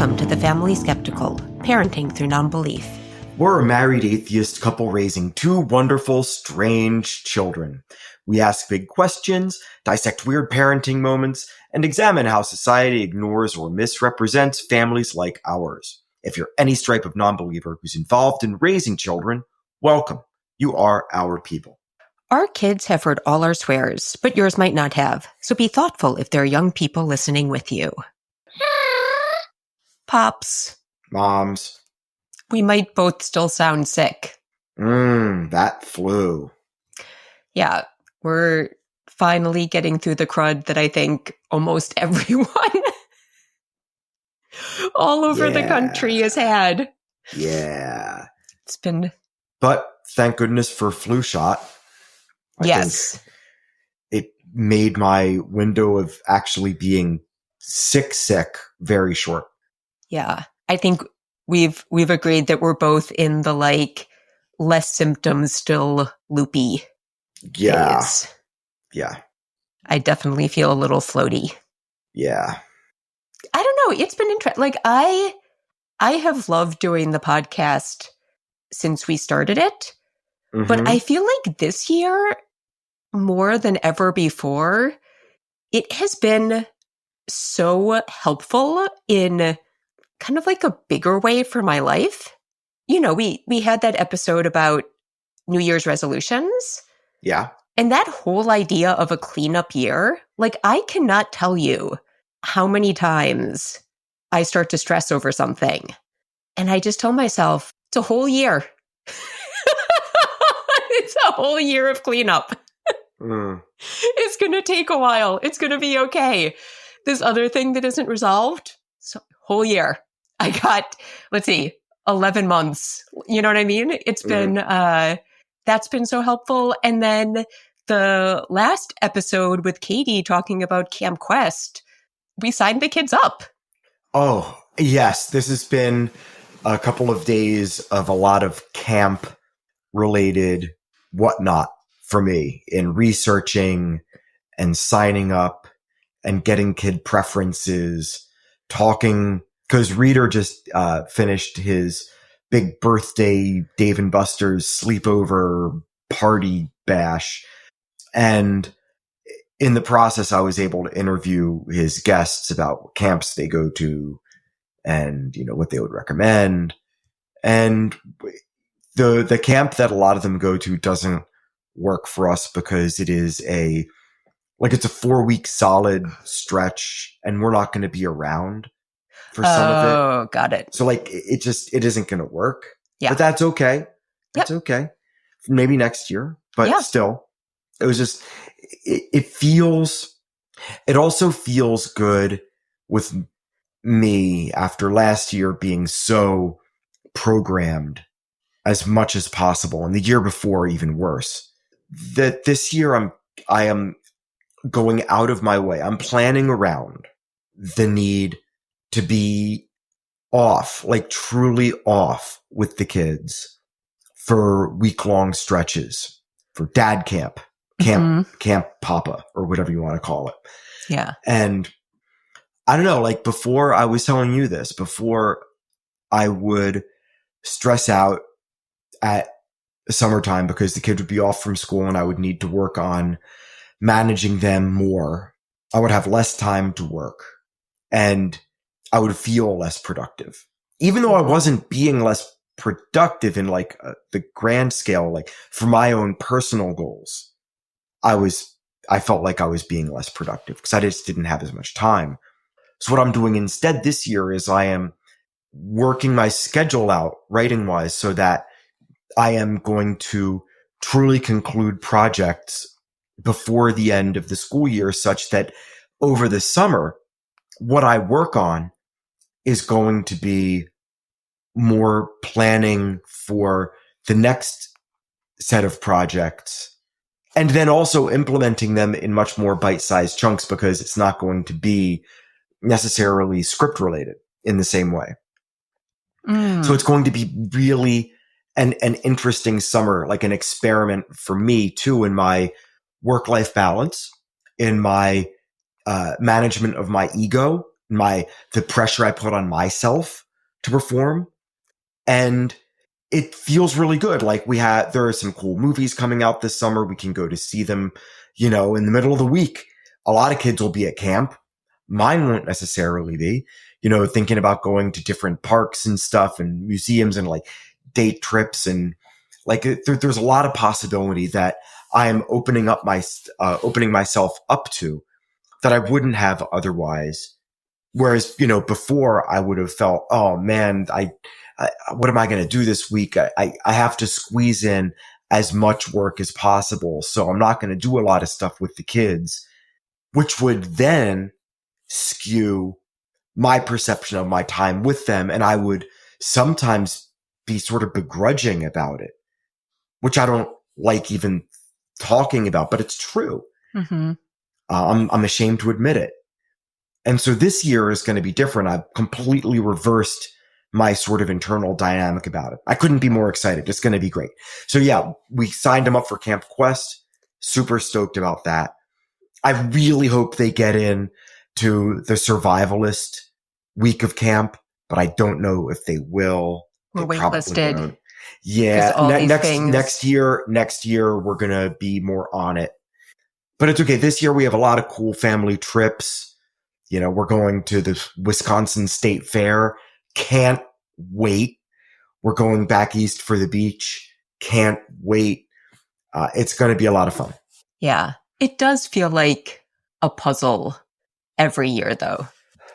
Welcome to The Family Skeptical, Parenting Through Nonbelief. We're a married atheist couple raising two wonderful, strange children. We ask big questions, dissect weird parenting moments, and examine how society ignores or misrepresents families like ours. If you're any stripe of nonbeliever who's involved in raising children, welcome. You are our people. Our kids have heard all our swears, but yours might not have, so be thoughtful if there are young people listening with you. Pops. Moms. We might both still sound sick. That flu. Yeah, we're finally getting through the crud that I think almost everyone all over the country has had. Yeah. It's been... But thank goodness for flu shot. Yes. It made my window of actually being sick very short. Yeah. I think we've agreed that we're both in the less symptoms, still loopy phase. Yeah. I definitely feel a little floaty. Yeah. I don't know. It's been interesting. I have loved doing the podcast since we started it, but I feel like this year, more than ever before, it has been so helpful in kind of like a bigger way for my life. You know, we had that episode about New Year's resolutions. Yeah. And that whole idea of a cleanup year, I cannot tell you how many times I start to stress over something. And I just tell myself, it's a whole year. It's a whole year of cleanup. It's going to take a while. It's going to be okay. This other thing that isn't resolved, so whole year. I got, 11 months. You know what I mean? It's been, that's been so helpful. And then the last episode with Katie talking about Camp Quest, we signed the kids up. Oh, yes. This has been a couple of days of a lot of camp-related whatnot for me in researching and signing up and getting kid preferences, talking, because Reader just finished his big birthday Dave & Buster's sleepover party bash. And in the process, I was able to interview his guests about what camps they go to and, what they would recommend. And the camp that a lot of them go to doesn't work for us because it is it's a 4-week solid stretch and we're not going to be around for some of it. Oh, got it. So it isn't going to work. Yeah. But that's okay. That's okay. Maybe next year, but still, it was just, it also feels good with me after last year being so programmed as much as possible. And the year before, even worse, that this year I am going out of my way. I'm planning around the need to be off, truly off with the kids for week-long stretches, for dad camp papa, or whatever you want to call it. Yeah. And I don't know, before I was telling you this, before I would stress out at summertime because the kids would be off from school and I would need to work on managing them more. I would have less time to work and I would feel less productive, even though I wasn't being less productive in the grand scale, for my own personal goals. I felt like I was being less productive because I just didn't have as much time. So what I'm doing instead this year is I am working my schedule out writing wise so that I am going to truly conclude projects before the end of the school year such that over the summer, what I work on is going to be more planning for the next set of projects and then also implementing them in much more bite-sized chunks because it's not going to be necessarily script related in the same way. So it's going to be really an interesting summer, an experiment for me too in my work-life balance, in my management of my ego, the pressure I put on myself to perform. And it feels really good. Like there are some cool movies coming out this summer. We can go to see them, in the middle of the week. A lot of kids will be at camp. Mine won't necessarily be, thinking about going to different parks and stuff and museums and like date trips. And like, there's a lot of possibility that I am opening myself up to that I wouldn't have otherwise. Whereas, before I would have felt, oh man, what am I going to do this week? I have to squeeze in as much work as possible. So I'm not going to do a lot of stuff with the kids, which would then skew my perception of my time with them. And I would sometimes be sort of begrudging about it, which I don't like even talking about, but it's true. Mm-hmm. I'm ashamed to admit it. And so this year is going to be different. I've completely reversed my sort of internal dynamic about it. I couldn't be more excited. It's going to be great. So yeah, we signed them up for Camp Quest. Super stoked about that. I really hope they get in to the survivalist week of camp, but I don't know if they will. We're waitlisted. Yeah. Next year, we're going to be more on it, but it's okay. This year we have a lot of cool family trips. We're going to the Wisconsin State Fair. Can't wait. We're going back east for the beach. Can't wait. It's going to be a lot of fun. Yeah. It does feel like a puzzle every year, though.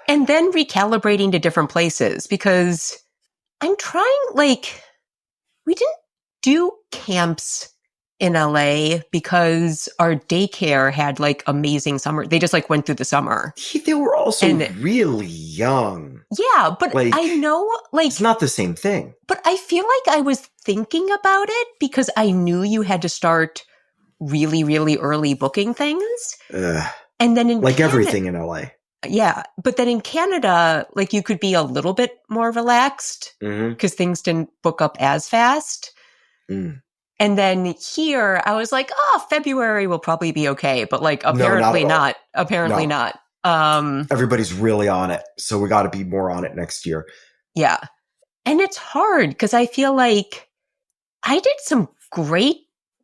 And then recalibrating to different places, because I'm trying, we didn't do camps in LA because our daycare had amazing summer. They just went through the summer. They were also really young. Yeah, but I know it's not the same thing. But I feel like I was thinking about it because I knew you had to start really, really early booking things. And then in Canada, everything in LA. Yeah. But then in Canada, you could be a little bit more relaxed because things didn't book up as fast. Mm. And then here, I was like, February will probably be okay. But apparently not. Apparently not. Everybody's really on it. So we got to be more on it next year. Yeah. And it's hard because I feel like I did some great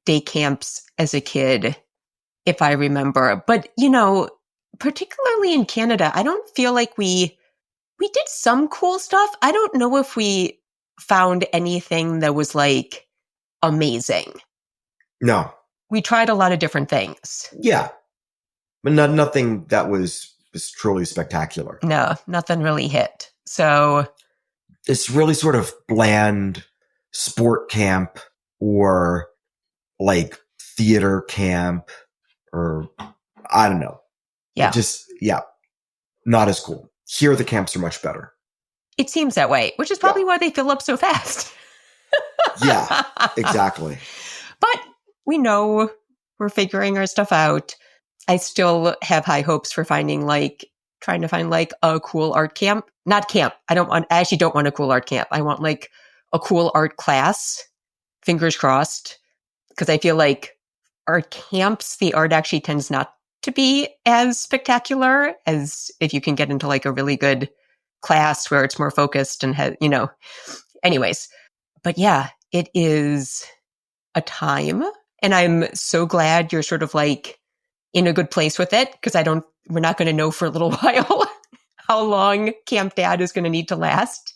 day camps as a kid, if I remember. But, particularly in Canada, I don't feel like we did some cool stuff. I don't know if we found anything that was amazing. No. We tried a lot of different things. Yeah. But nothing that was truly spectacular. No, nothing really hit. So it's really sort of bland sport camp or theater camp or I don't know. Yeah. Not as cool. Here the camps are much better. It seems that way, which is probably why they fill up so fast. Yeah, exactly. But we know we're figuring our stuff out. I still have high hopes for finding trying to find a cool art camp. Not camp. I actually don't want a cool art camp. I want a cool art class. Fingers crossed. Because I feel art camps, the art actually tends not to be as spectacular as if you can get into a really good class where it's more focused and has, anyways. But yeah, it is a time. And I'm so glad you're sort of in a good place with it because we're not going to know for a little while how long Camp Dad is going to need to last.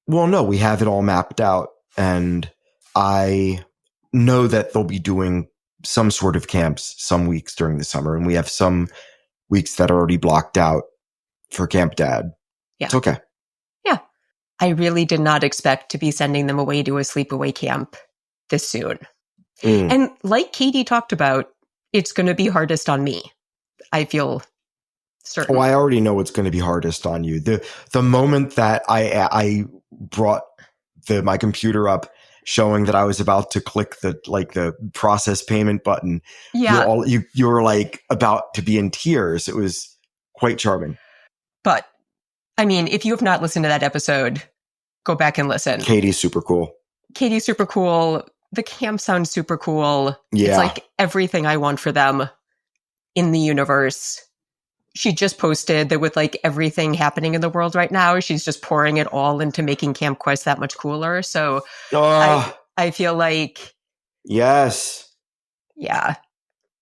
Well, no, we have it all mapped out. And I know that they'll be doing some sort of camps some weeks during the summer. And we have some weeks that are already blocked out for Camp Dad. Yeah. It's okay. Yeah. I really did not expect to be sending them away to a sleepaway camp this soon. And like Katie talked about, it's going to be hardest on me. I feel certain. Oh, I already know it's going to be hardest on you. The moment that I brought my computer up showing that I was about to click the process payment button, you were about to be in tears. It was quite charming. But I mean, if you have not listened to that episode, go back and listen. Katie's super cool. The camp sounds super cool. Yeah. It's everything I want for them in the universe. she just posted that with like everything happening in the world right now, she's just pouring it all into making Camp Quest that much cooler. So I feel like, yes. Yeah.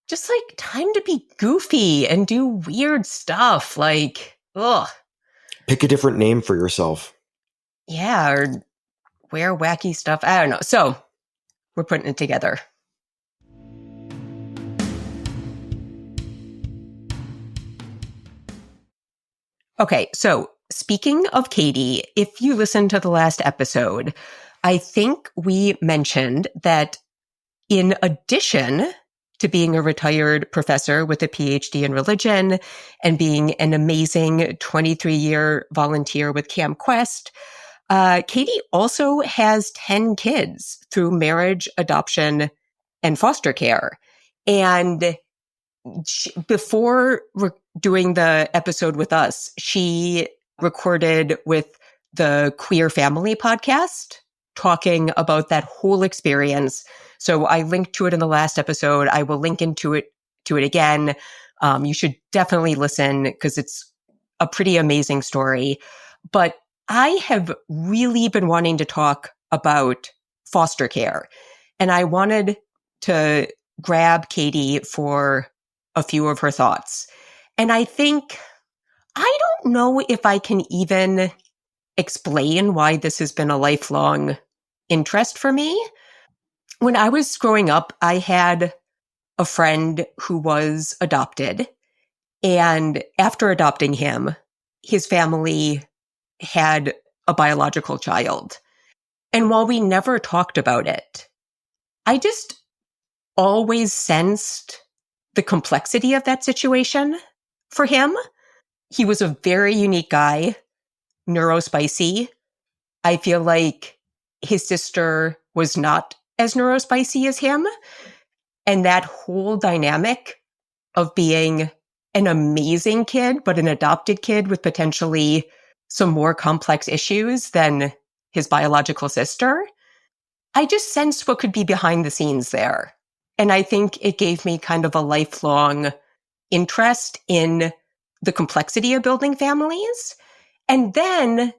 Just like time to be goofy and do weird stuff. Like, ugh. Pick a different name for yourself. Yeah, or wear wacky stuff. I don't know. So we're putting it together. Okay, so speaking of Katie, if you listen to the last episode, I think we mentioned that in addition to being a retired professor with a PhD in religion and being an amazing 23-year volunteer with Camp Quest, Katie also has 10 kids through marriage, adoption, and foster care. And before doing the episode with us, she recorded with the Queer Family podcast, talking about that whole experience. So I linked to it in the last episode. I will link to it again. You should definitely listen because it's a pretty amazing story. But I have really been wanting to talk about foster care, and I wanted to grab Katie for a few of her thoughts. And I think, I don't know if I can even explain why this has been a lifelong interest for me. When I was growing up, I had a friend who was adopted. And after adopting him, his family had a biological child. And while we never talked about it, I just always sensed the complexity of that situation for him. He was a very unique guy, neurospicy. I feel like his sister was not as neurospicy as him. And that whole dynamic of being an amazing kid, but an adopted kid with potentially some more complex issues than his biological sister, I just sensed what could be behind the scenes there. And I think it gave me kind of a lifelong interest in the complexity of building families. And then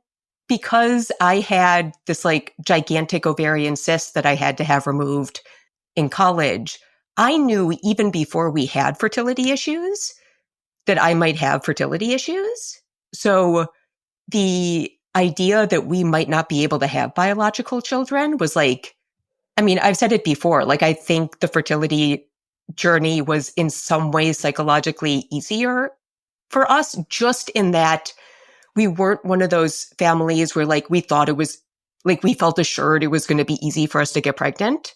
because I had this like gigantic ovarian cyst that I had to have removed in college, I knew even before we had fertility issues that I might have fertility issues. So the idea that we might not be able to have biological children was like, I mean, I've said it before, like I think the fertility journey was in some ways psychologically easier for us, just in that we weren't one of those families where like we thought it was, like we felt assured it was going to be easy for us to get pregnant.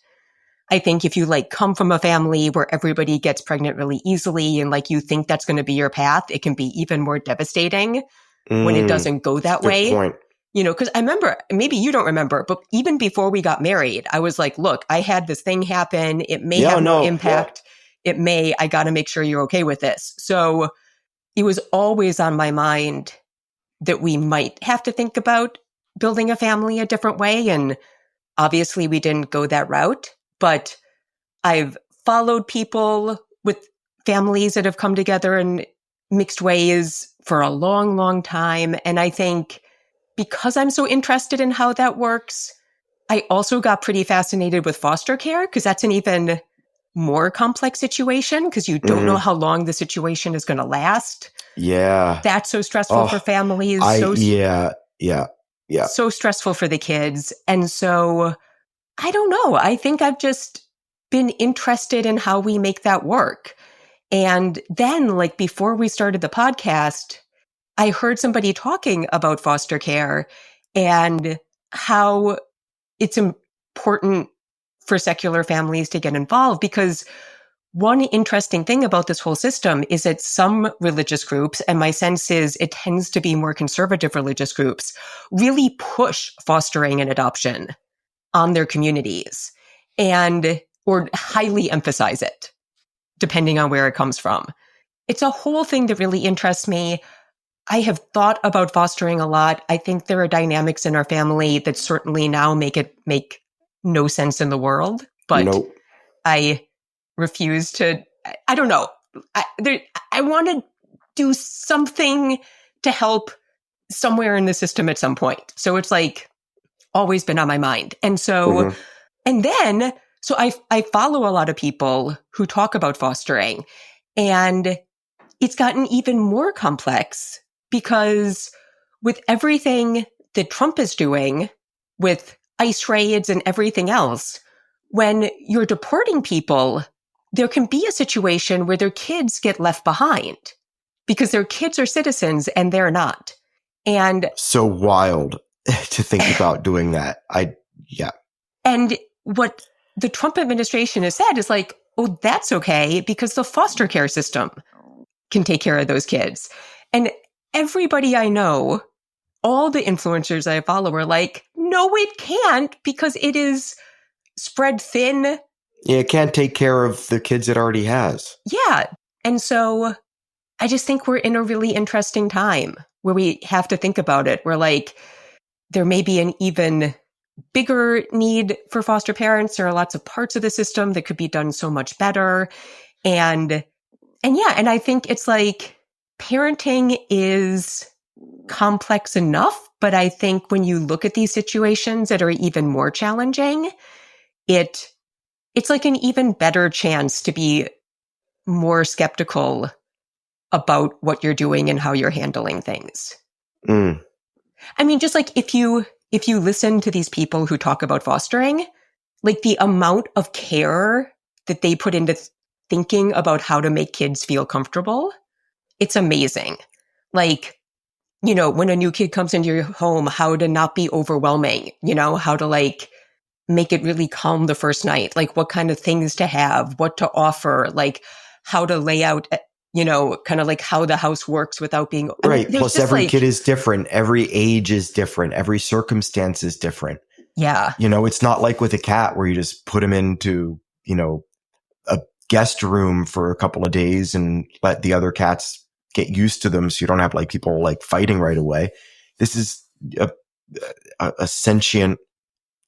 I think if you like come from a family where everybody gets pregnant really easily and like you think that's going to be your path, it can be even more devastating when it doesn't go that way. Point. You know, because I remember, maybe you don't remember, but even before we got married, I was like, look, I had this thing happen. It may have no impact. Yeah. It may, I got to make sure you're okay with this. So it was always on my mind that we might have to think about building a family a different way. And obviously we didn't go that route, but I've followed people with families that have come together in mixed ways for a long, long time. And I think because I'm so interested in how that works, I also got pretty fascinated with foster care because that's an even more complex situation because you don't know how long the situation is going to last. Yeah. That's so stressful for families. So stressful for the kids. And so I don't know. I think I've just been interested in how we make that work. And then like before we started the podcast, I heard somebody talking about foster care and how it's important for secular families to get involved because one interesting thing about this whole system is that some religious groups, and my sense is it tends to be more conservative religious groups, really push fostering and adoption on their communities and or highly emphasize it, depending on where it comes from. It's a whole thing that really interests me. I have thought about fostering a lot. I think there are dynamics in our family that certainly now make no sense in the world, but I refuse to, I don't know. I want to do something to help somewhere in the system at some point. So it's like always been on my mind. And so, and then, so I follow a lot of people who talk about fostering, and it's gotten even more complex because with everything that Trump is doing with ICE raids and everything else, when you're deporting people, there can be a situation where their kids get left behind because their kids are citizens and they're not. And so wild to think about doing that. Yeah. And what the Trump administration has said is like, oh, that's okay because the foster care system can take care of those kids. And everybody I know, all the influencers I follow are like, no, it can't because it is spread thin. Yeah, it can't take care of the kids it already has. Yeah. And so I just think we're in a really interesting time where we have to think about it. We're like, there may be an even bigger need for foster parents. There are lots of parts of the system that could be done so much better. And I think it's like parenting is complex enough, but I think when you look at these situations that are even more challenging, it's like an even better chance to be more skeptical about what you're doing and how you're handling things. I mean, just like if you listen to these people who talk about fostering, like the amount of care that they put into thinking about how to make kids feel comfortable, it's amazing. Like, you know, when a new kid comes into your home, how to not be overwhelming, you know, how to like make it really calm the first night, like what kind of things to have, what to offer, like how to lay out, you know, kind of like how the house works without being right. Plus, every kid is different. Every age is different. Every circumstance is different. Yeah. You know, it's not like with a cat where you just put him into, you know, a guest room for a couple of days and let the other cats get used to them. So you don't have like people like fighting right away. This is a sentient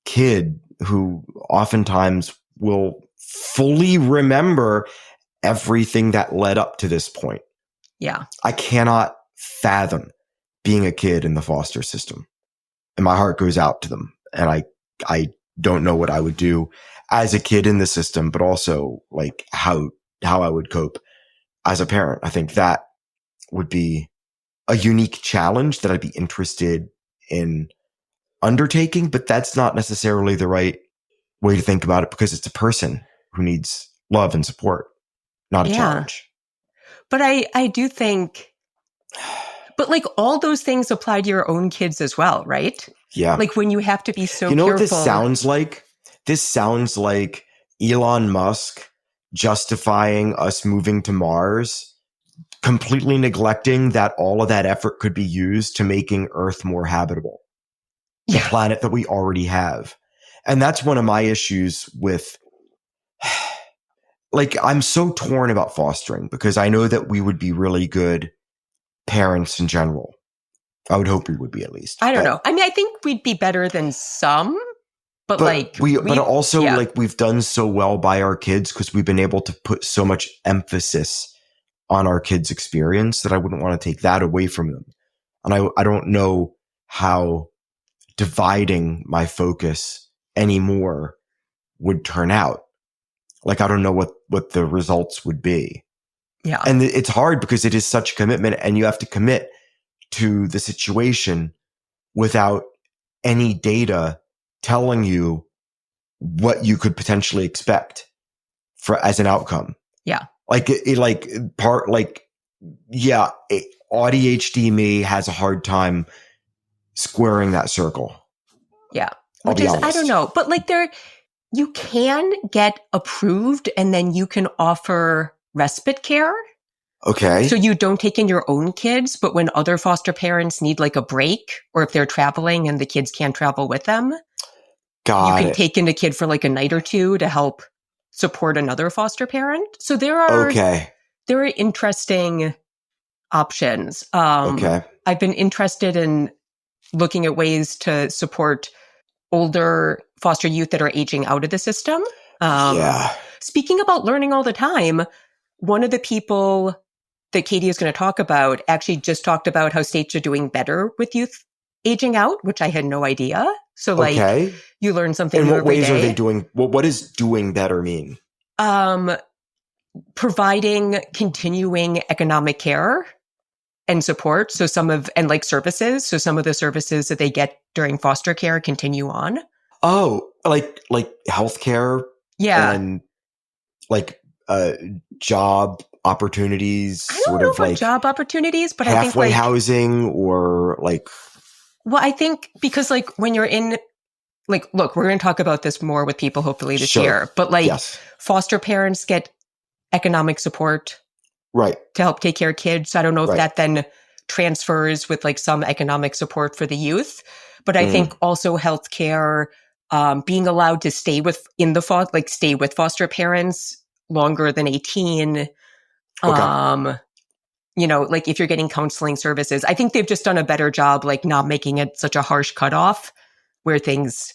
kid who oftentimes will fully remember everything that led up to this point. Yeah. I cannot fathom being a kid in the foster system, and my heart goes out to them. And I don't know what I would do as a kid in the system, but also like how I would cope as a parent. I think that would be a unique challenge that I'd be interested in undertaking, but that's not necessarily the right way to think about it because it's a person who needs love and support, not a challenge. But I do think, but like all those things apply to your own kids as well, right? Yeah. Like when you have to be so You know careful. what this sounds like? This sounds like Elon Musk justifying us moving to Mars, completely neglecting that all of that effort could be used to making Earth more habitable. The planet that we already have. And that's one of my issues with, like, I'm so torn about fostering because I know that we would be really good parents in general. I would hope we would be, at least. I don't know. I mean, I think we'd be better than some, but like, but also like we've done so well by our kids because we've been able to put so much emphasis on our kids' experience that I wouldn't want to take that away from them. And I don't know how dividing my focus anymore would turn out. Like, I don't know what the results would be. Yeah. And it's hard because it is such a commitment and you have to commit to the situation without any data telling you what you could potentially expect as an outcome. Yeah. Like ADHD me has a hard time squaring that circle. Yeah. Which is, I don't know, but like you can get approved and then you can offer respite care. Okay. So you don't take in your own kids, but when other foster parents need like a break or if they're traveling and the kids can't travel with them, you can take in a kid for like a night or two to help support another foster parent. So there are interesting options. I've been interested in looking at ways to support older foster youth that are aging out of the system. Speaking about learning all the time, one of the people that Katie is going to talk about actually just talked about how states are doing better with youth aging out, which I had no idea. So like you learn something new every day. In what ways are they doing? What does doing better mean? Providing continuing economic care and support. So like services. So some of the services that they get during foster care continue on. Oh, like healthcare. Yeah. And like job opportunities. I don't know about job opportunities, but I think halfway housing or like. Well, I think because like when you're in, like, look, we're going to talk about this more with people hopefully this year, but like foster parents get economic support. Right. To help take care of kids. So I don't know if that then transfers with like some economic support for the youth. But I think also healthcare, being allowed to stay with foster parents longer than 18. You know, like if you're getting counseling services, I think they've just done a better job, like not making it such a harsh cutoff where things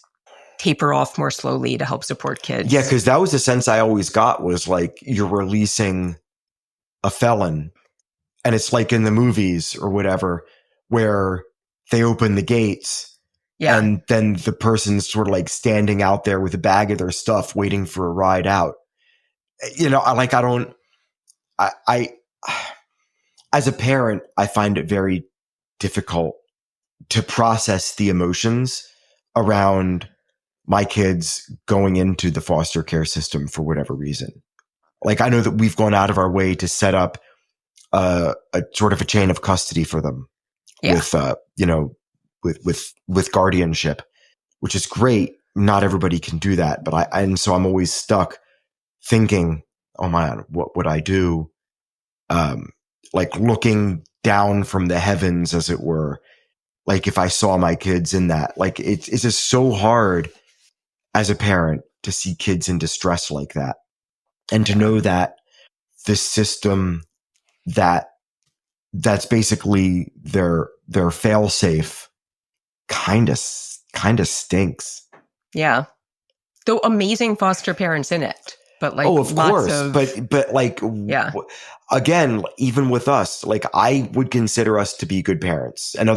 taper off more slowly to help support kids. Yeah, because that was the sense I always got was like you're releasing a felon, and it's like in the movies or whatever where they open the gates and then the person's sort of like standing out there with a bag of their stuff waiting for a ride out. You know, I as a parent, I find it very difficult to process the emotions around my kids going into the foster care system for whatever reason. Like, I know that we've gone out of our way to set up a sort of a chain of custody for them with guardianship, which is great. Not everybody can do that, but so I'm always stuck thinking, oh man, what would I do? Like looking down from the heavens, as it were, like if I saw my kids in that, like it's just so hard as a parent to see kids in distress like that. And to know that the system that's basically their fail-safe kind of stinks. Yeah. Though amazing foster parents in it. But like, of course. But like, again, even with us, like I would consider us to be good parents, and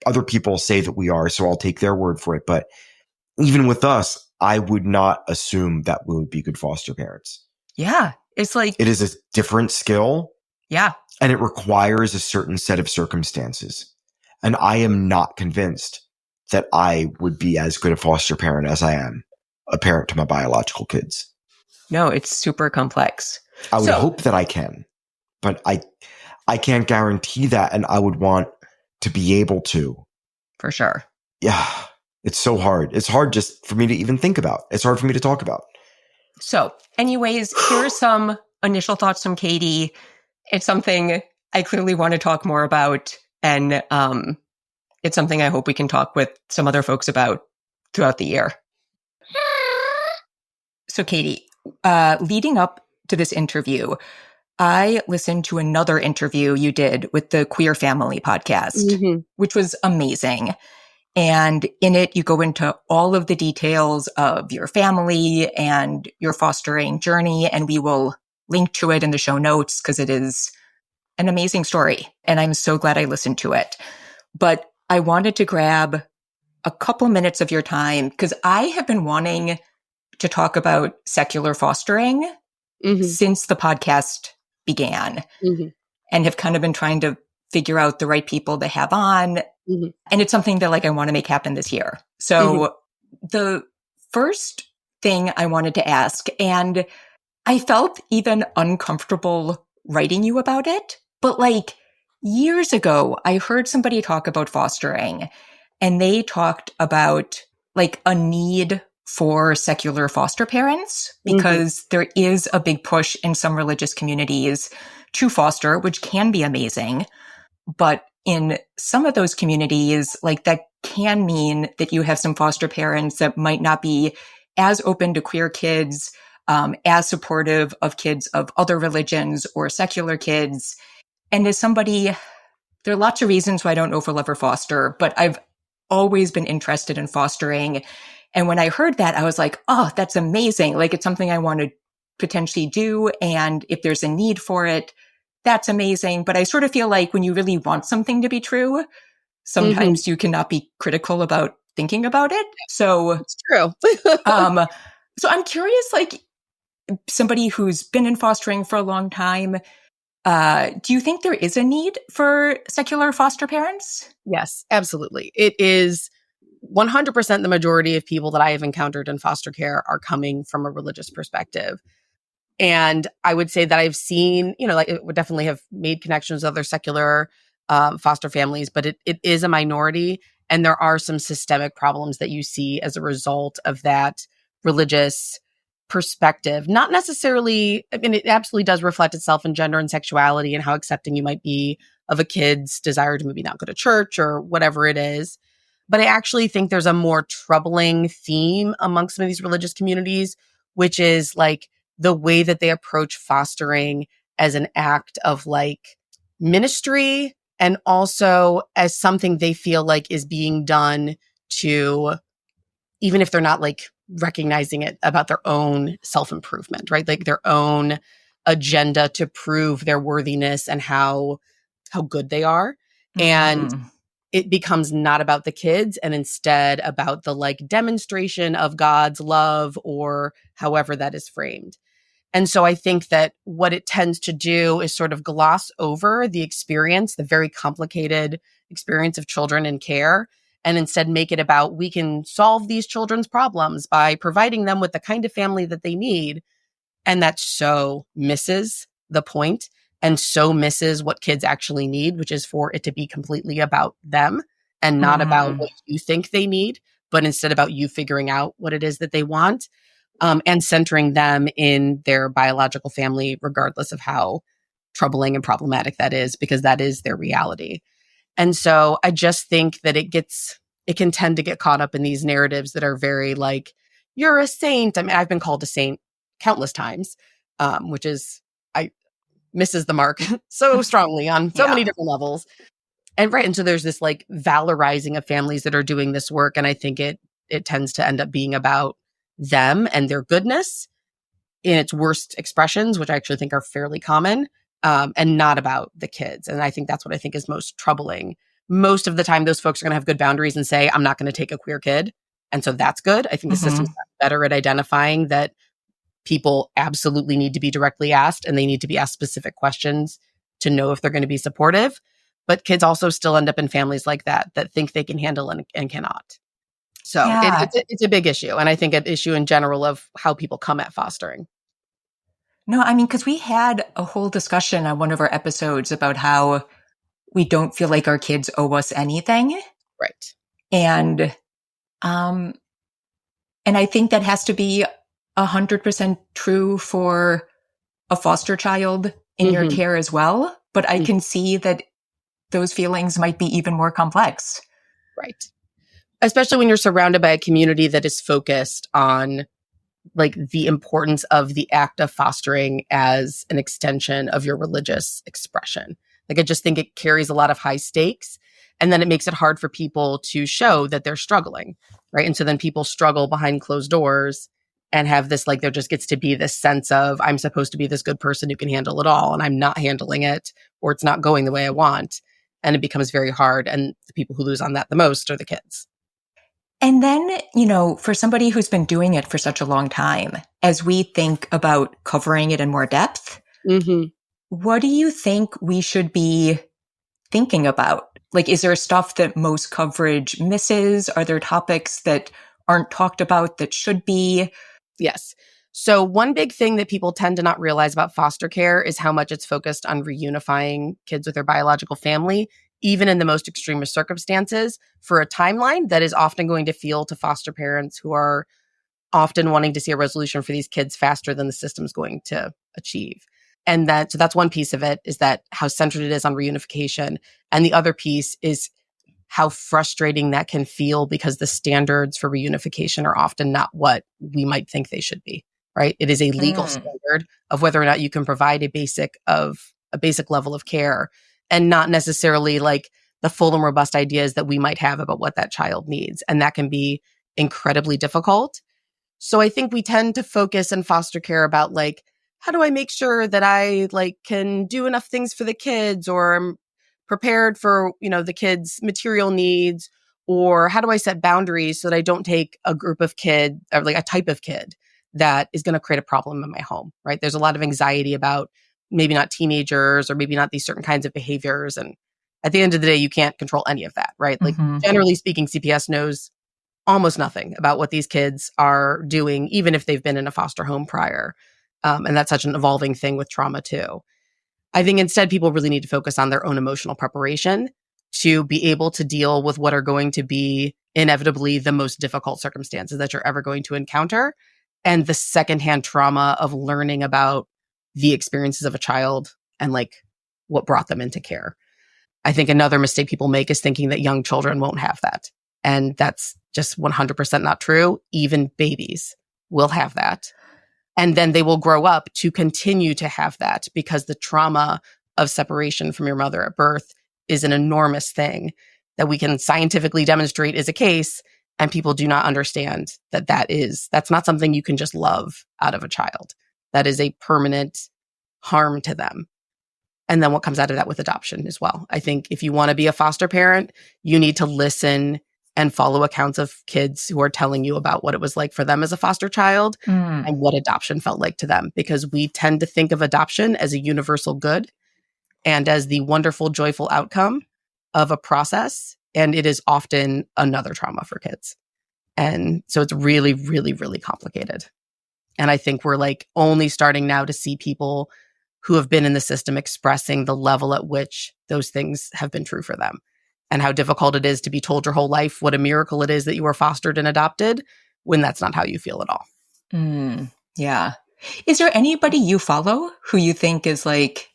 other people say that we are, so I'll take their word for it. But even with us, I would not assume that we would be good foster parents. Yeah. It's like, it is a different skill. Yeah. And it requires a certain set of circumstances. And I am not convinced that I would be as good a foster parent as I am a parent to my biological kids. No, it's super complex. I would hope that I can, but I can't guarantee that. And I would want to be able to. For sure. Yeah. It's so hard. It's hard just for me to even think about. It's hard for me to talk about. So anyways, here are some initial thoughts from Katie. It's something I clearly want to talk more about. And it's something I hope we can talk with some other folks about throughout the year. So Katie, leading up to this interview, I listened to another interview you did with the Queer Family podcast, which was amazing. And in it, you go into all of the details of your family and your fostering journey. And we will link to it in the show notes because it is an amazing story. And I'm so glad I listened to it. But I wanted to grab a couple minutes of your time because I have been wanting to talk about secular fostering since the podcast began and have kind of been trying to figure out the right people to have on. And it's something that like I want to make happen this year. So the first thing I wanted to ask, and I felt even uncomfortable writing you about it, but like years ago, I heard somebody talk about fostering and they talked about like a need for secular foster parents because there is a big push in some religious communities to foster, which can be amazing. But in some of those communities, like that can mean that you have some foster parents that might not be as open to queer kids, as supportive of kids of other religions or secular kids. And as somebody, there are lots of reasons why I don't know if I'll ever foster, but I've always been interested in fostering. And when I heard that, I was like, oh, that's amazing. Like it's something I want to potentially do. And if there's a need for it, that's amazing. But I sort of feel like when you really want something to be true, sometimes you cannot be critical about thinking about it. So it's true. So I'm curious, like somebody who's been in fostering for a long time, do you think there is a need for secular foster parents? Yes, absolutely. It is 100% the majority of people that I have encountered in foster care are coming from a religious perspective. And I would say that I've seen, like it would definitely have made connections with other secular foster families, but it is a minority. And there are some systemic problems that you see as a result of that religious perspective. Not necessarily, I mean, it absolutely does reflect itself in gender and sexuality and how accepting you might be of a kid's desire to maybe not go to church or whatever it is. But I actually think there's a more troubling theme amongst some of these religious communities, which is like the way that they approach fostering as an act of like ministry and also as something they feel like is being done to, even if they're not like recognizing it, about their own self-improvement, right? Like their own agenda to prove their worthiness and how good they are. And it becomes not about the kids and instead about the like demonstration of God's love or however that is framed. And so I think that what it tends to do is sort of gloss over the experience, the very complicated experience of children in care, and instead make it about we can solve these children's problems by providing them with the kind of family that they need. And that so misses the point and so misses what kids actually need, which is for it to be completely about them and not about what you think they need, but instead about you figuring out what it is that they want. And centering them in their biological family, regardless of how troubling and problematic that is, because that is their reality. And so I just think that it can tend to get caught up in these narratives that are very like, you're a saint. I mean, I've been called a saint countless times, which is, misses the mark so strongly on so many different levels. And so there's this like valorizing of families that are doing this work. And I think it tends to end up being about them and their goodness in its worst expressions, which I actually think are fairly common, and not about the kids. And I think that's what I think is most troubling. Most of the time, those folks are going to have good boundaries and say, I'm not going to take a queer kid. And so that's good. I think the system's better at identifying that people absolutely need to be directly asked and they need to be asked specific questions to know if they're going to be supportive. But kids also still end up in families like that think they can handle and cannot. So it's a big issue. And I think an issue in general of how people come at fostering. No, I mean, because we had a whole discussion on one of our episodes about how we don't feel like our kids owe us anything. Right. And I think that has to be 100% true for a foster child in your care as well. But I can see that those feelings might be even more complex. Right. Especially when you're surrounded by a community that is focused on like the importance of the act of fostering as an extension of your religious expression. Like I just think it carries a lot of high stakes, and then it makes it hard for people to show that they're struggling, right? And so then people struggle behind closed doors and have this, like, there just gets to be this sense of I'm supposed to be this good person who can handle it all, and I'm not handling it, or it's not going the way I want. And it becomes very hard. And the people who lose on that the most are the kids. And then, for somebody who's been doing it for such a long time, as we think about covering it in more depth, what do you think we should be thinking about? Like, is there stuff that most coverage misses? Are there topics that aren't talked about that should be? Yes. So one big thing that people tend to not realize about foster care is how much it's focused on reunifying kids with their biological family, even in the most extremist circumstances, for a timeline that is often going to feel to foster parents who are often wanting to see a resolution for these kids faster than the system's going to achieve. And so that's one piece of it, is that how centered it is on reunification. And the other piece is how frustrating that can feel, because the standards for reunification are often not what we might think they should be, right? It is a legal standard of whether or not you can provide a basic level of care, and not necessarily like the full and robust ideas that we might have about what that child needs. And that can be incredibly difficult. So I think we tend to focus in foster care about like how do I make sure that I like can do enough things for the kids, or I'm prepared for, the kids' material needs, or how do I set boundaries so that I don't take a group of kid or like a type of kid that is going to create a problem in my home, right? There's a lot of anxiety about maybe not teenagers or maybe not these certain kinds of behaviors. And at the end of the day, you can't control any of that, right? Like generally speaking, CPS knows almost nothing about what these kids are doing, even if they've been in a foster home prior. And that's such an evolving thing with trauma too. I think instead people really need to focus on their own emotional preparation to be able to deal with what are going to be inevitably the most difficult circumstances that you're ever going to encounter, and the secondhand trauma of learning about the experiences of a child and like what brought them into care. I think another mistake people make is thinking that young children won't have that. And that's just 100% not true. Even babies will have that. And then they will grow up to continue to have that, because the trauma of separation from your mother at birth is an enormous thing that we can scientifically demonstrate is a case. And people do not understand that that's not something you can just love out of a child. That is a permanent harm to them. And then what comes out of that with adoption as well. I think if you want to be a foster parent, you need to listen and follow accounts of kids who are telling you about what it was like for them as a foster child and what adoption felt like to them. Because we tend to think of adoption as a universal good and as the wonderful, joyful outcome of a process. And it is often another trauma for kids. And so it's really, really, really complicated. And I think we're like only starting now to see people who have been in the system expressing the level at which those things have been true for them, and how difficult it is to be told your whole life what a miracle it is that you were fostered and adopted when that's not how you feel at all. Yeah. Is there anybody you follow who you think is like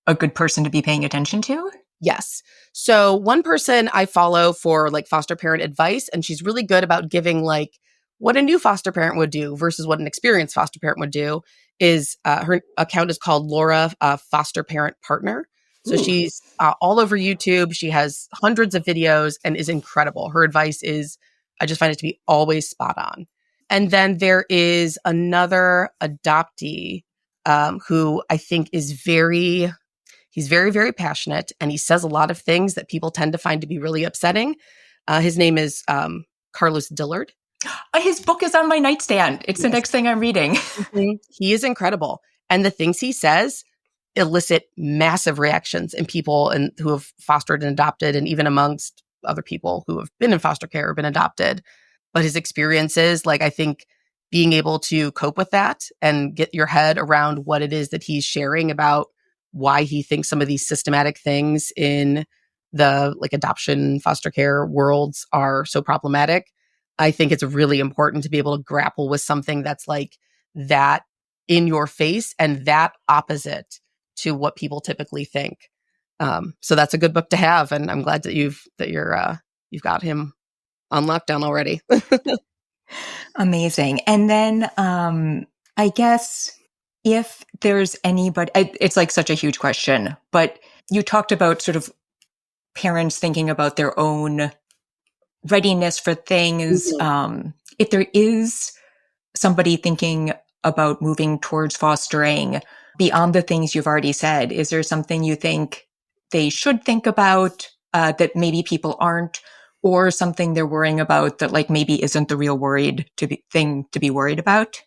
a good person to be paying attention to? Yes. So one person I follow for like foster parent advice, and she's really good about giving like what a new foster parent would do versus what an experienced foster parent would do, is her account is called Laura Foster Parent Partner. So she's all over YouTube. She has hundreds of videos and is incredible. Her advice is, I just find it to be always spot on. And then there is another adoptee who I think is he's very, very passionate, and he says a lot of things that people tend to find to be really upsetting. His name is Karlos Dillard. His book is on my nightstand. It's the next thing I'm reading. He is incredible. And the things he says elicit massive reactions in people and who have fostered and adopted, and even amongst other people who have been in foster care or been adopted. But his experiences, like I think being able to cope with that and get your head around what it is that he's sharing about why he thinks some of these systematic things in the like adoption foster care worlds are so problematic. I think it's really important to be able to grapple with something that's like that in your face and that opposite to what people typically think. So that's a good book to have, and I'm glad that you've got him on lockdown already. Amazing. And then I guess if there's anybody, it's like such a huge question, but you talked about sort of parents thinking about their own readiness for things. If there is somebody thinking about moving towards fostering beyond the things you've already said, is there something you think they should think about that maybe people aren't, or something they're worrying about that like maybe isn't the real thing to be worried about?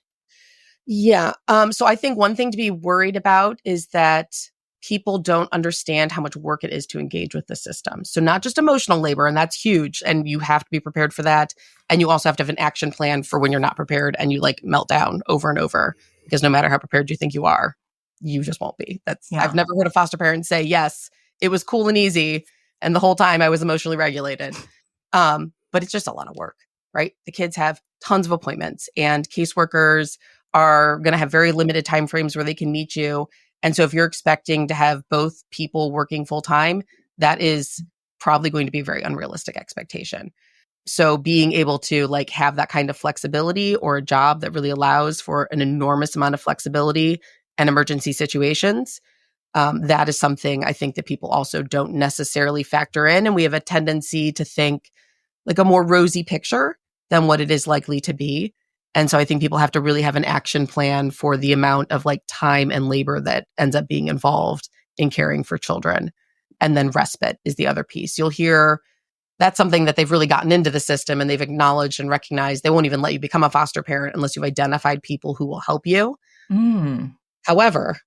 Yeah. So I think one thing to be worried about is that people don't understand how much work it is to engage with the system. So not just emotional labor, and that's huge, and you have to be prepared for that. And you also have to have an action plan for when you're not prepared and you like melt down over and over, because no matter how prepared you think you are, you just won't be. I've never heard a foster parent say, yes, it was cool and easy, and the whole time I was emotionally regulated. But it's just a lot of work, right? The kids have tons of appointments, and caseworkers are going to have very limited timeframes where they can meet you. And so if you're expecting to have both people working full time, that is probably going to be a very unrealistic expectation. So being able to like have that kind of flexibility, or a job that really allows for an enormous amount of flexibility and emergency situations, that is something I think that people also don't necessarily factor in. And we have a tendency to think like a more rosy picture than what it is likely to be. And so I think people have to really have an action plan for the amount of like time and labor that ends up being involved in caring for children. And then respite is the other piece. You'll hear that's something that they've really gotten into the system and they've acknowledged and recognized. They won't even let you become a foster parent unless you've identified people who will help you. However,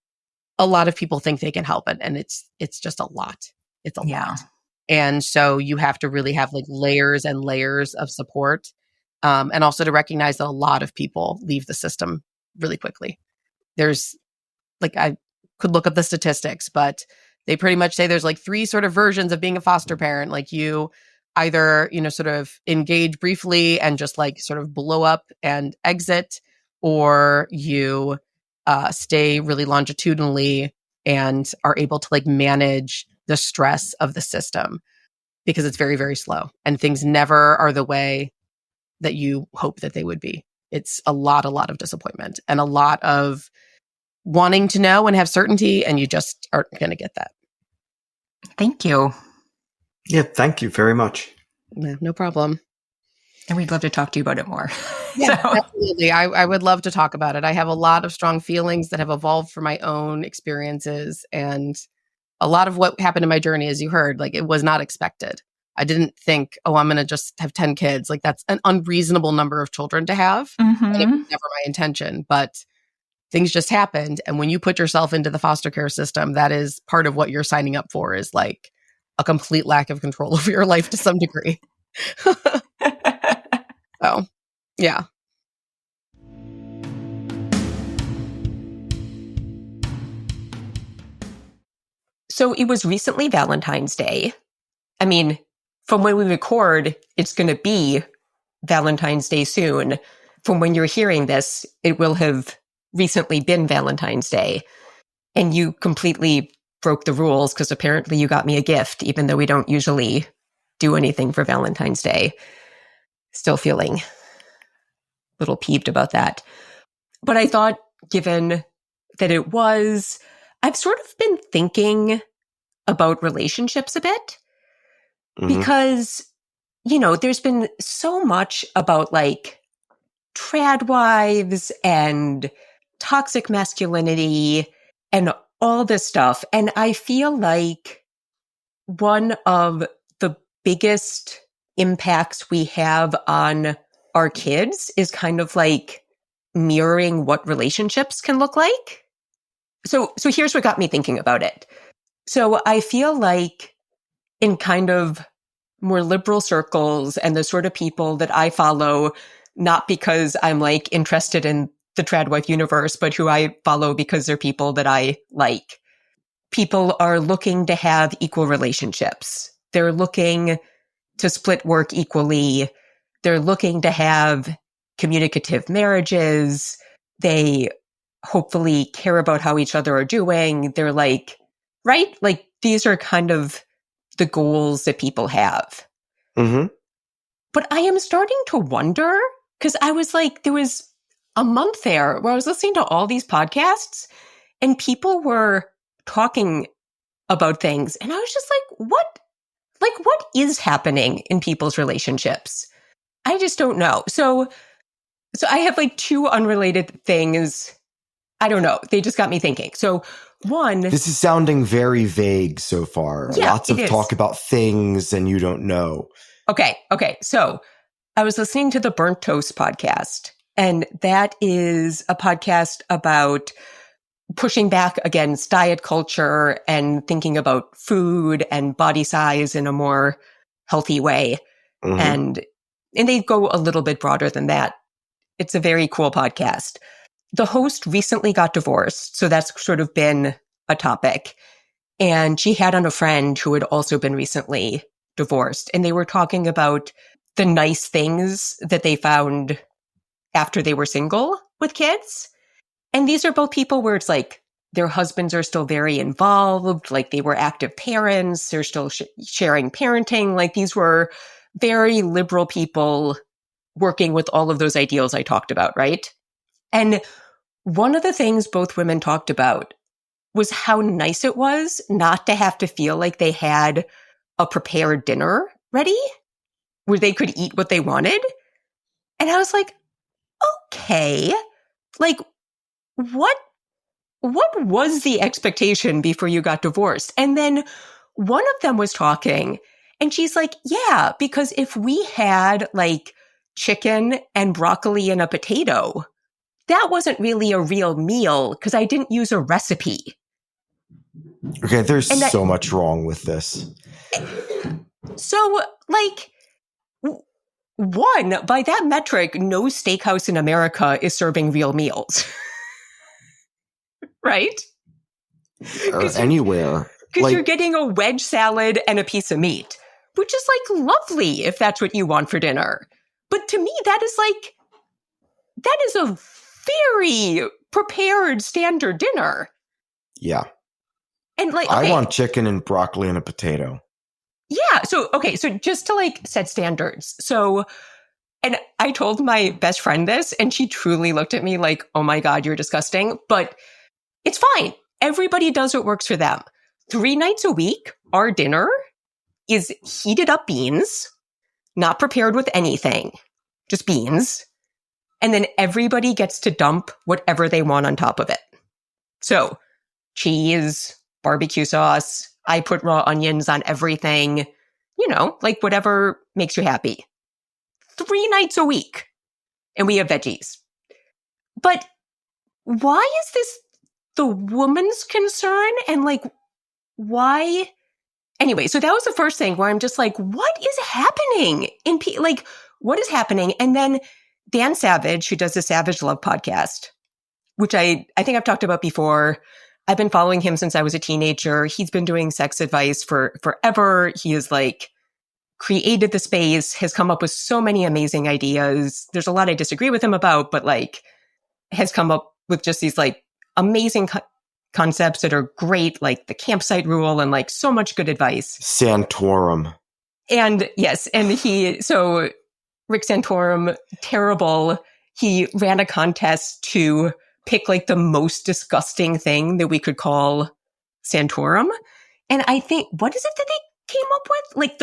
a lot of people think they can help it, and it's just a lot. It's a lot. And so you have to really have like layers and layers of support. And also to recognize that a lot of people leave the system really quickly. There's like, I could look up the statistics, but they pretty much say there's like 3 sort of versions of being a foster parent. Like you either, sort of engage briefly and just like sort of blow up and exit, or you stay really longitudinally and are able to like manage the stress of the system, because it's very, very slow and things never are the way that you hope that they would be. It's a lot of disappointment and a lot of wanting to know and have certainty, and you just aren't going to get that. Thank you. Yeah, thank you very much. No problem. And we'd love to talk to you about it more. Yeah, absolutely. I would love to talk about it. I have a lot of strong feelings that have evolved from my own experiences, and a lot of what happened in my journey, as you heard, like it was not expected. I didn't think, I'm going to just have 10 kids. Like that's an unreasonable number of children to have. And it was never my intention, but things just happened. And when you put yourself into the foster care system, that is part of what you're signing up for, is like a complete lack of control over your life to some degree. So, yeah. So it was recently Valentine's Day. I mean, from when we record, it's going to be Valentine's Day soon. From when you're hearing this, it will have recently been Valentine's Day. And you completely broke the rules because apparently you got me a gift, even though we don't usually do anything for Valentine's Day. Still feeling a little peeved about that. But I thought, given that it was, I've sort of been thinking about relationships a bit. Because, there's been so much about like trad wives and toxic masculinity and all this stuff. And I feel like one of the biggest impacts we have on our kids is kind of like mirroring what relationships can look like. So here's what got me thinking about it. So I feel like in kind of more liberal circles and the sort of people that I follow, not because I'm like interested in the trad wife universe, but who I follow because they're people that I like. People are looking to have equal relationships. They're looking to split work equally. They're looking to have communicative marriages. They hopefully care about how each other are doing. They're like, right? Like these are kind of the goals that people have. But I am starting to wonder, because I was like, there was a month there where I was listening to all these podcasts and people were talking about things. And I was just like, what is happening in people's relationships? I just don't know. So I have like 2 unrelated things. I don't know. They just got me thinking. So one, this is sounding very vague so far. Yeah, lots of talk about things and you don't know. Okay. So I was listening to the Burnt Toast podcast, and that is a podcast about pushing back against diet culture and thinking about food and body size in a more healthy way. And they go a little bit broader than that. It's a very cool podcast. The host recently got divorced, so that's sort of been a topic. And she had on a friend who had also been recently divorced, and they were talking about the nice things that they found after they were single with kids. And these are both people where it's like their husbands are still very involved, like they were active parents, they're still sharing parenting. Like these were very liberal people working with all of those ideals I talked about, right? And one of the things both women talked about was how nice it was not to have to feel like they had a prepared dinner ready where they could eat what they wanted. And I was like, okay. Like, what was the expectation before you got divorced? And then one of them was talking, and she's like, yeah, because if we had like chicken and broccoli and a potato, that wasn't really a real meal because I didn't use a recipe. Okay, there's so much wrong with this. So, like, one, by that metric, no steakhouse in America is serving real meals. Right? Or anywhere. Because you're getting a wedge salad and a piece of meat, which is like lovely if that's what you want for dinner. But to me, that is a very prepared standard dinner. Yeah. And like, I want chicken and broccoli and a potato. Yeah. So just to like set standards. So, and I told my best friend this, and she truly looked at me like, oh my God, you're disgusting. But it's fine. Everybody does what works for them. 3 nights a week, our dinner is heated up beans, not prepared with anything, just beans. And then everybody gets to dump whatever they want on top of it. So cheese, barbecue sauce, I put raw onions on everything, like whatever makes you happy. 3 nights a week. And we have veggies. But why is this the woman's concern? And like, why? Anyway, so that was the first thing where I'm just like, what is happening what is happening? And then Dan Savage, who does the Savage Love podcast, which I think I've talked about before. I've been following him since I was a teenager. He's been doing sex advice for forever. He has like created the space, has come up with so many amazing ideas. There's a lot I disagree with him about, but like has come up with just these like amazing concepts that are great, like the campsite rule and like so much good advice. Santorum. And yes, and Rick Santorum, terrible. He ran a contest to pick like the most disgusting thing that we could call Santorum. And I think, what is it that they came up with? Like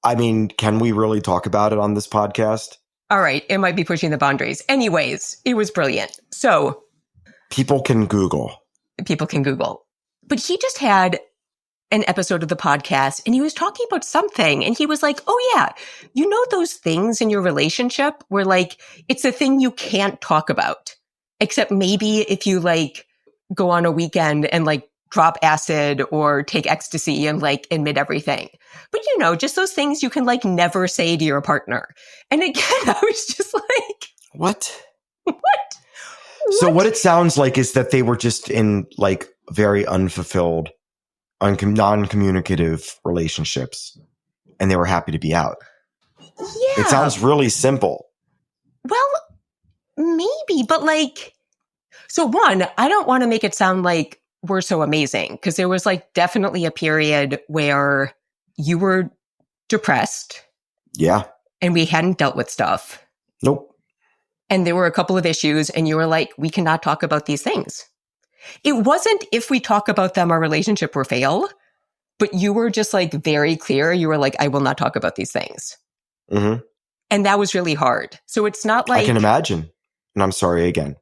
I mean, can we really talk about it on this podcast? All right. It might be pushing the boundaries. Anyways, it was brilliant. So people can Google. But he just had an episode of the podcast and he was talking about something and he was like, oh yeah, those things in your relationship where like, it's a thing you can't talk about, except maybe if you like go on a weekend and like drop acid or take ecstasy and like admit everything. But just those things you can like never say to your partner. And again, I was just like, what? So what it sounds like is that they were just in like very unfulfilled, non-communicative relationships and they were happy to be out. Yeah. It sounds really simple. Well, maybe, but like, so one, I don't want to make it sound like we're so amazing because there was like definitely a period where you were depressed. Yeah. And we hadn't dealt with stuff. Nope. And there were a couple of issues and you were like, we cannot talk about these things. It wasn't if we talk about them, our relationship will fail, but you were just like very clear. You were like, I will not talk about these things. Mm-hmm. And that was really hard. So it's not like— I can imagine. And I'm sorry again.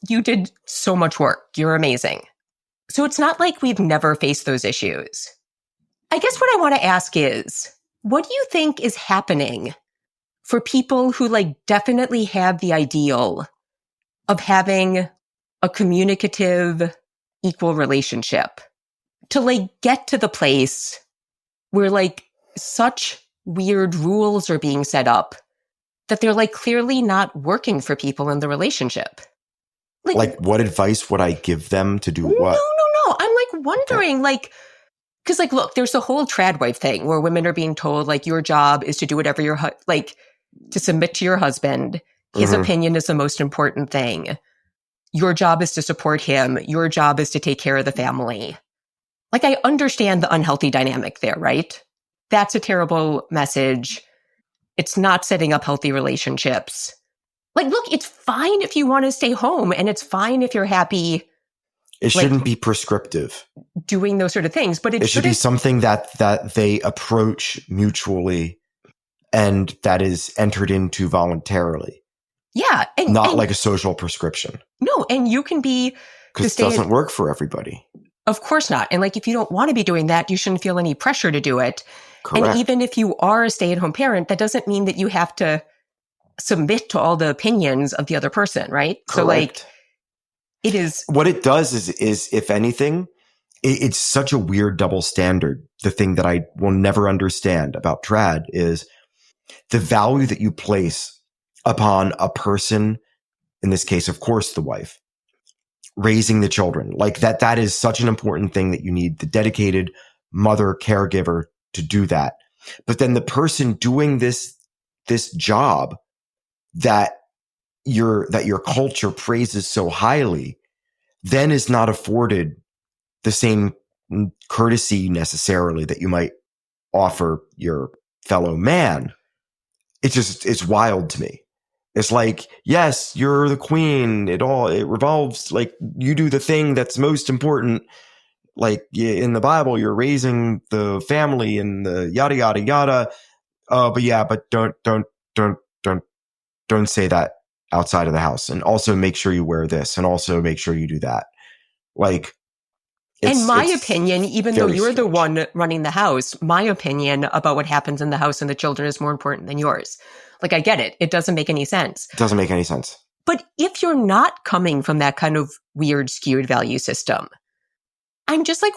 You did so much work. You're amazing. So it's not like we've never faced those issues. I guess what I want to ask is, what do you think is happening for people who like definitely have the ideal of having a communicative, equal relationship to like get to the place where like such weird rules are being set up that they're like clearly not working for people in the relationship? Like what advice would I give them to do what? No. I'm like wondering, like, because like, look, there's the whole trad wife thing where women are being told like your job is to do whatever to submit to your husband. His opinion is the most important thing. Your job is to support him. Your job is to take care of the family. Like, I understand the unhealthy dynamic there, right? That's a terrible message. It's not setting up healthy relationships. Like, look, it's fine if you want to stay home and it's fine if you're happy. It shouldn't be prescriptive. Doing those sort of things, but it should be something that they approach mutually and that is entered into voluntarily. Yeah. Not like a social prescription. No, and you can be... Because it doesn't work for everybody. Of course not. And like, if you don't want to be doing that, you shouldn't feel any pressure to do it. Correct. And even if you are a stay-at-home parent, that doesn't mean that you have to submit to all the opinions of the other person, right? Correct. So like, it is... What it does is if anything, it's such a weird double standard. The thing that I will never understand about trad is the value that you place upon a person, in this case, of course, the wife, raising the children. Like that is such an important thing that you need the dedicated mother caregiver to do that. But then the person doing this job that your culture praises so highly then is not afforded the same courtesy necessarily that you might offer your fellow man. It's wild to me. It's like, yes, you're the queen. It revolves, like, you do the thing that's most important. Like in the Bible, you're raising the family and the yada, yada, yada. But don't say that outside of the house. And also make sure you wear this, and also make sure you do that. Like, in my opinion, even though you're strange. the one running the house, my opinion about what happens in the house and the children is more important than yours. Like, I get it. It doesn't make any sense. It doesn't make any sense. But if you're not coming from that kind of weird, skewed value system, I'm just like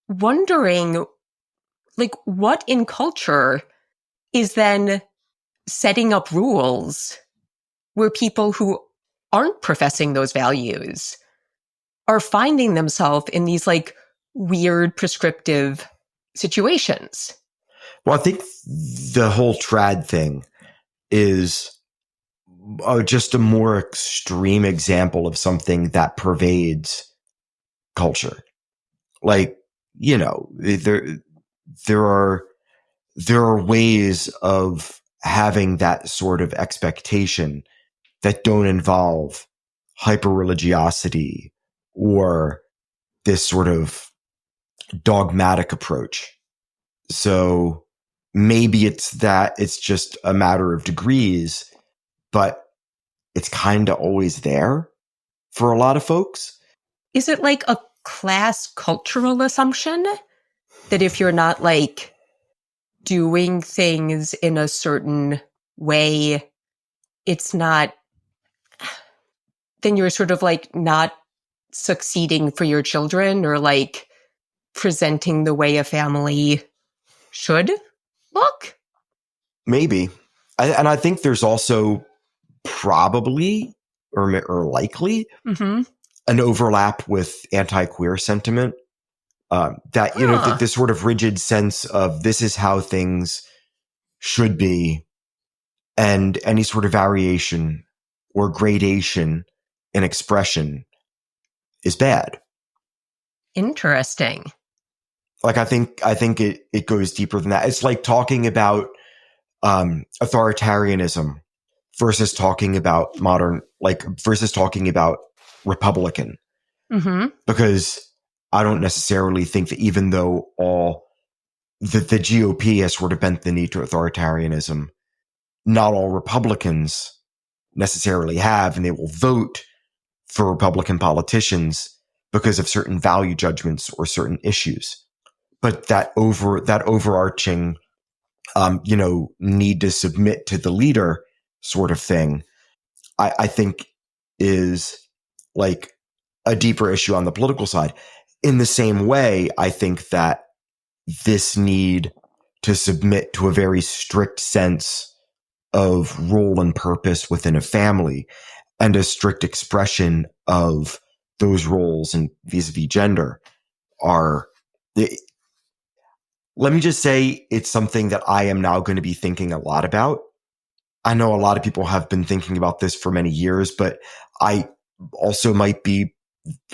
wondering, like, what in culture is then setting up rules where people who aren't professing those values are finding themselves in these like weird prescriptive situations. Well, I think the whole trad thing is just a more extreme example of something that pervades culture. Like, you know, there are ways of having that sort of expectation that don't involve hyper-religiosity or this sort of dogmatic approach. So maybe it's just a matter of degrees, but it's kind of always there for a lot of folks. Is it like a class cultural assumption that if you're not like doing things in a certain way, it's not, then you're sort of like not succeeding for your children or like presenting the way a family should look? Maybe. And I think there's also probably or likely an overlap with anti-queer sentiment. That, you know, this sort of rigid sense of this is how things should be, and any sort of variation or gradation in expression is bad. Interesting. Like, I think it goes deeper than that. It's like talking about authoritarianism versus talking about versus talking about Republican. Because I don't necessarily think that, even though the GOP has sort of bent the knee to authoritarianism, not all Republicans necessarily have, and they will vote for Republican politicians because of certain value judgments or certain issues. But that overarching, need to submit to the leader sort of thing, I think is like a deeper issue on the political side. In the same way, I think that this need to submit to a very strict sense of role and purpose within a family and a strict expression of those roles and vis-a-vis gender let me just say, it's something that I am now going to be thinking a lot about. I know a lot of people have been thinking about this for many years, but I also might be,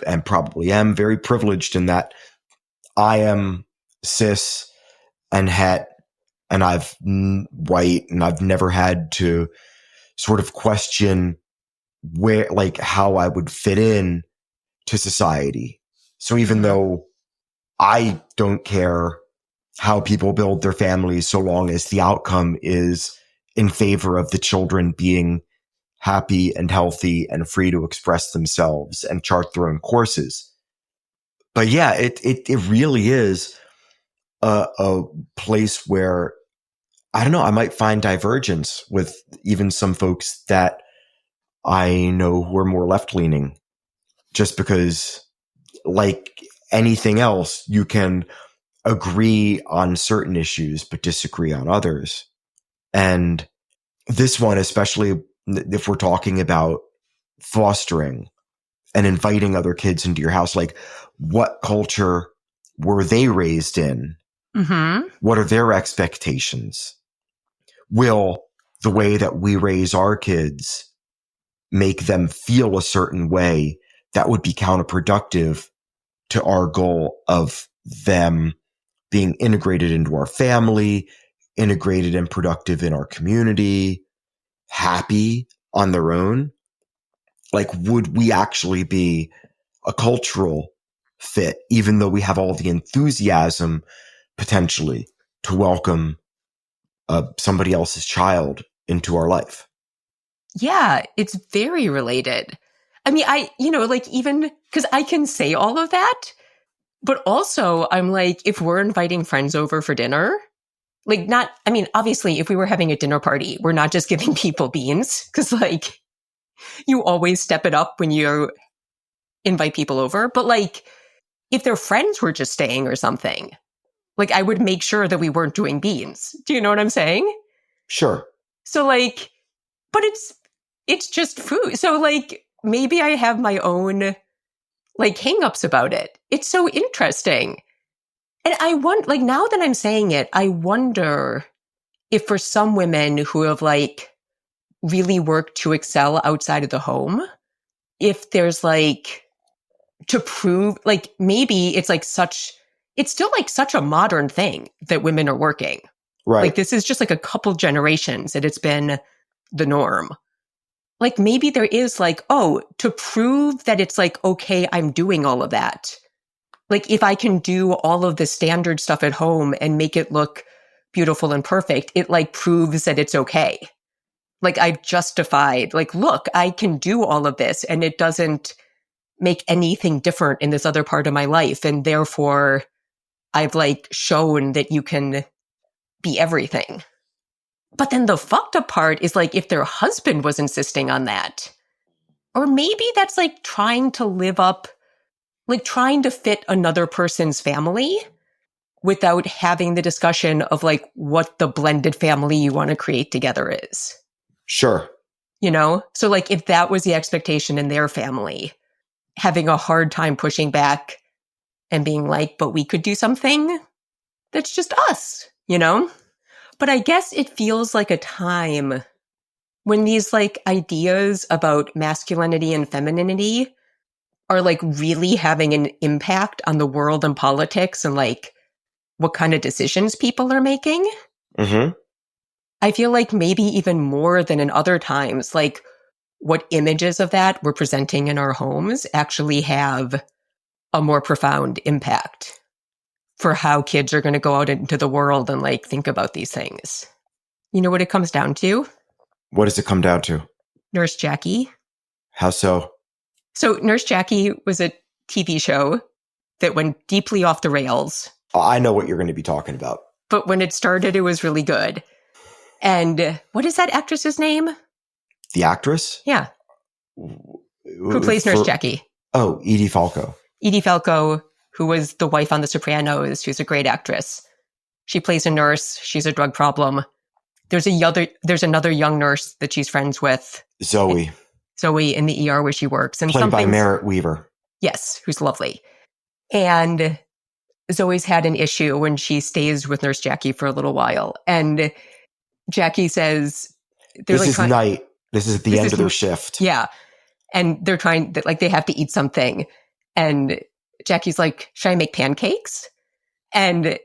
and probably am, very privileged in that I am cis and het, and I'm white, and I've never had to sort of question how I would fit in to society. So even though I don't care how people build their families, so long as the outcome is in favor of the children being happy and healthy and free to express themselves and chart their own courses. But yeah, it really is a place where, I don't know, I might find divergence with even some folks that I know who are more left-leaning, just because, like anything else, you can agree on certain issues but disagree on others. And this one, especially if we're talking about fostering and inviting other kids into your house, like, what culture were they raised in? Mm-hmm. What are their expectations? Will the way that we raise our kids make them feel a certain way that would be counterproductive to our goal of them being integrated into our family, integrated and productive in our community, happy on their own? Like, would we actually be a cultural fit, even though we have all the enthusiasm potentially to welcome somebody else's child into our life? Yeah, it's very related. I mean, even because I can say all of that, but also I'm like, if we're inviting friends over for dinner, like, obviously, if we were having a dinner party, we're not just giving people beans, because, like, you always step it up when you invite people over. But, like, if their friends were just staying or something, like, I would make sure that we weren't doing beans. Do you know what I'm saying? Sure. So, like, but it's just food. So, like, maybe I have my own, like, hangups about it. It's so interesting. And I want, like, now that I'm saying it, I wonder if for some women who have, like, really worked to excel outside of the home, if there's, like, to prove, like, maybe it's like it's still like such a modern thing that women are working. Right. Like, this is just like a couple generations that it's been the norm. Like, maybe there is, like, to prove that it's like, okay, I'm doing all of that. Like, if I can do all of the standard stuff at home and make it look beautiful and perfect, it, like, proves that it's okay. Like, I've justified, like, look, I can do all of this and it doesn't make anything different in this other part of my life. And therefore, I've, like, shown that you can be everything. But then the fucked up part is, like, if their husband was insisting on that, or maybe that's, like, trying to live up, like, trying to fit another person's family without having the discussion of, like, what the blended family you want to create together is. Sure. You know? So, like, if that was the expectation in their family, having a hard time pushing back and being like, but we could do something that's just us, you know? But I guess it feels like a time when these, like, ideas about masculinity and femininity are, like, really having an impact on the world and politics and, like, what kind of decisions people are making. Mm-hmm. I feel like maybe even more than in other times, like, what images of that we're presenting in our homes actually have a more profound impact for how kids are going to go out into the world and, like, think about these things. You know what it comes down to? What does it come down to? Nurse Jackie. How so? So Nurse Jackie was a TV show that went deeply off the rails. I know what you're going to be talking about. But when it started, it was really good. And what is that actress's name? The actress? Yeah. Who plays Nurse Jackie? Oh, Edie Falco. Edie Falco, who was the wife on The Sopranos, who's a great actress. She plays a nurse. She's a drug problem. There's another young nurse that she's friends with. Zoe in the ER where she works. And played by Merritt Weaver. Yes, who's lovely. And Zoe's had an issue when she stays with Nurse Jackie for a little while. And Jackie says... This is night. This is at the end of their shift. Yeah. And they're trying... like, they have to eat something. And Jackie's like, should I make pancakes? And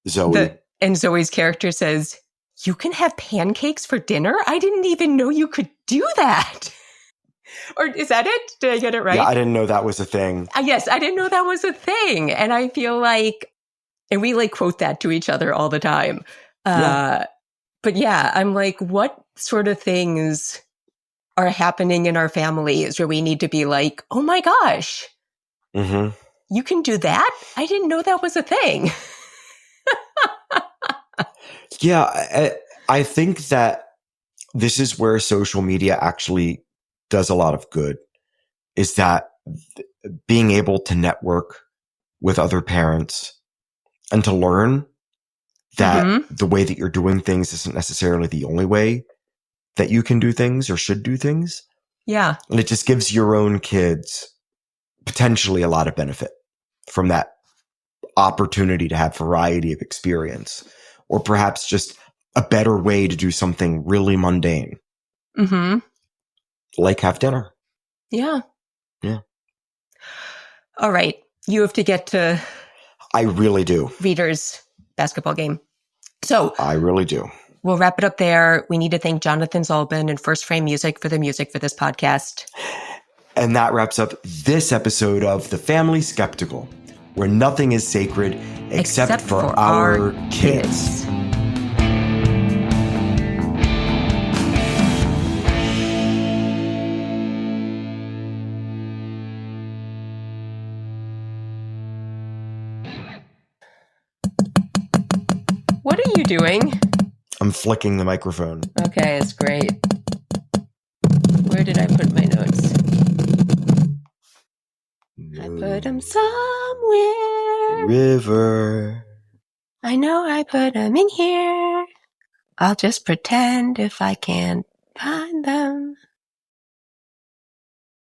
Zoe's character says... You can have pancakes for dinner? I didn't even know you could do that. Or is that it? Did I get it right? Yeah, I didn't know that was a thing. Yes, I didn't know that was a thing. And I feel like, and we, like, quote that to each other all the time. Yeah. But yeah, I'm like, what sort of things are happening in our families where we need to be like, oh my gosh, you can do that? I didn't know that was a thing. Yeah, I think that this is where social media actually does a lot of good, is that being able to network with other parents and to learn that the way that you're doing things isn't necessarily the only way that you can do things or should do things. Yeah. And it just gives your own kids potentially a lot of benefit from that opportunity to have variety of experience, or perhaps just a better way to do something really mundane. Like have dinner. Yeah. Yeah. All right. You have to get to I really do. Reader's basketball game. So I really do. We'll wrap it up there. We need to thank Jonathan Zalbin and First Frame Music for the music for this podcast. And that wraps up this episode of The Family Skeptical, where nothing is sacred except for our kids. What are you doing? I'm flicking the microphone. Okay, it's great. Where did I put my notes? I put them somewhere. River. I know I put them in here. I'll just pretend if I can't find them.